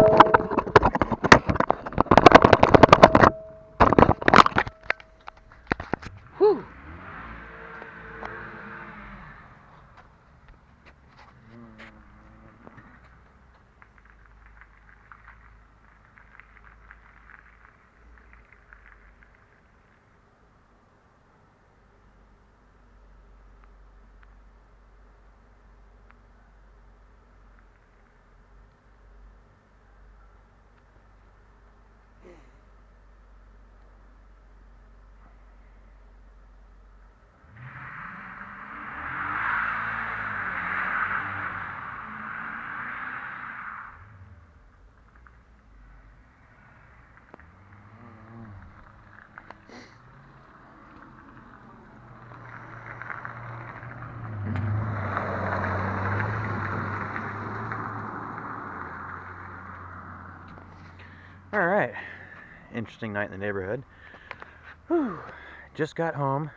Whew. All right, interesting night in the neighborhood. Whew. Just got home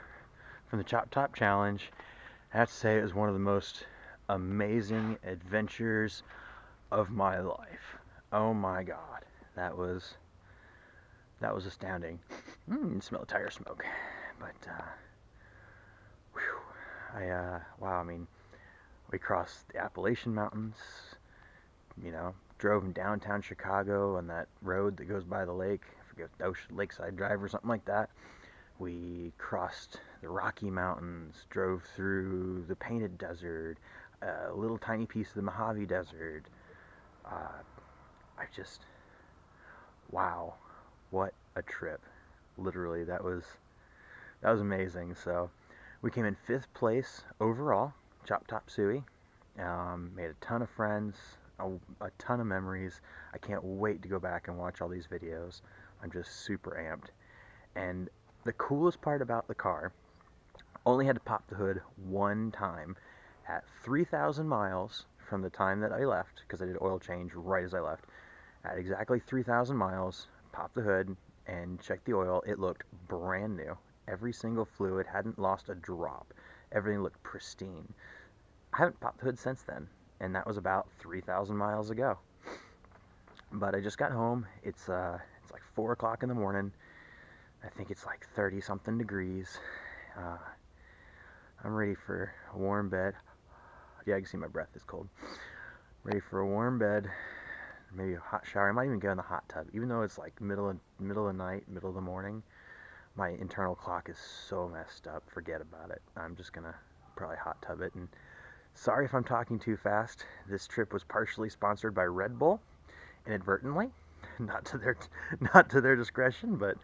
from the Chop Top Challenge. I have to say it was one of the most amazing adventures of my life. Oh my God, that was astounding. You can smell the tire smoke, but wow. I mean, we crossed the Appalachian Mountains. Drove in downtown Chicago on that road that goes by the lake. I forget, Lakeside Drive or something like that. We crossed the Rocky Mountains, drove through the Painted Desert, a little tiny piece of the Mojave Desert. Wow, what a trip. Literally, that was amazing. So we came in 5th place overall, Chop Top Suey. Made a ton of friends, a ton of memories. I can't wait to go back and watch all these videos. I'm just super amped. And the coolest part about the car, only had to pop the hood one time at 3,000 miles from the time that I left, because I did oil change right as I left. At exactly 3,000 miles, popped the hood and checked the oil. It looked brand new. Every single fluid hadn't lost a drop. Everything looked pristine. I haven't popped the hood since then, and that was about 3,000 miles ago. But I just got home. It's like 4 o'clock in the morning. I think it's like 30 something degrees. I'm ready for a warm bed. Yeah, I can see my breath is cold. Ready for a warm bed, maybe a hot shower. I might even go in the hot tub, even though it's like middle of the night, middle of the morning. My internal clock is so messed up. Forget about it. I'm just gonna probably hot tub it. And sorry if I'm talking too fast. This trip was partially sponsored by Red Bull, inadvertently, not to their discretion, but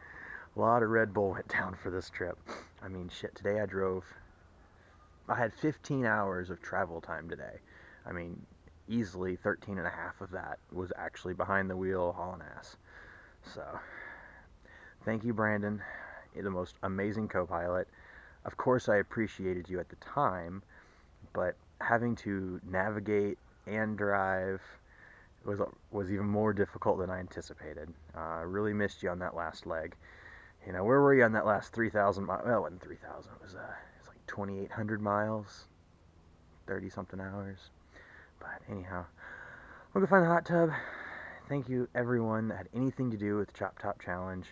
a lot of Red Bull went down for this trip. I mean, shit. Today I had 15 hours of travel time today. I mean, easily 13 and a half of that was actually behind the wheel hauling ass. So, thank you, Brandon. You're the most amazing co-pilot. Of course, I appreciated you at the time, but having to navigate and drive was even more difficult than I anticipated. I really missed you on that last leg. Where were you on that last 3,000 miles? Well, it wasn't 3,000. It was like 2,800 miles, 30 something hours. But anyhow, we'll go find the hot tub. Thank you, everyone that had anything to do with the Chop Top Challenge,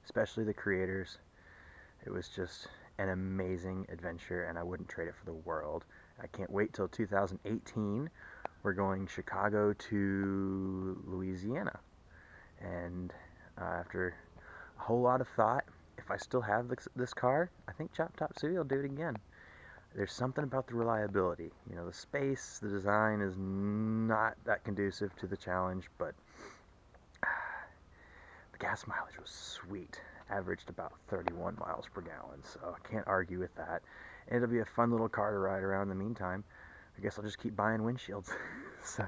especially the creators. It was just an amazing adventure, and I wouldn't trade it for the world. I can't wait till 2018. We're going Chicago to Louisiana. And after a whole lot of thought, if I still have this car, I think Chop Top City will do it again. There's something about the reliability. The space, the design is not that conducive to the challenge, but the gas mileage was sweet. Averaged about 31 miles per gallon, so I can't argue with that. And it'll be a fun little car to ride around in the meantime. I guess I'll just keep buying windshields. So,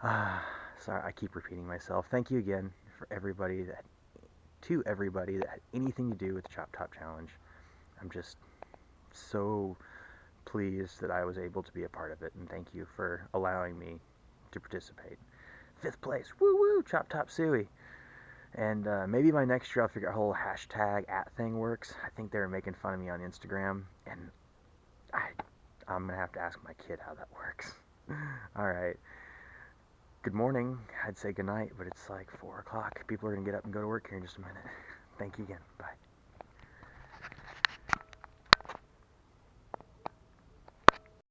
sorry, I keep repeating myself. Thank you again to everybody that had anything to do with the Chop Top Challenge. I'm just so pleased that I was able to be a part of it, and thank you for allowing me to participate. 5th place, woo woo, Chop Top Suey. And maybe my next year I'll figure out how the whole hashtag @thing works. I think they were making fun of me on Instagram, and I'm gonna have to ask my kid how that works. All right, good morning, I'd say good night, but it's like 4 o'clock. People are going to get up and go to work here in just a minute. Thank you again. Bye.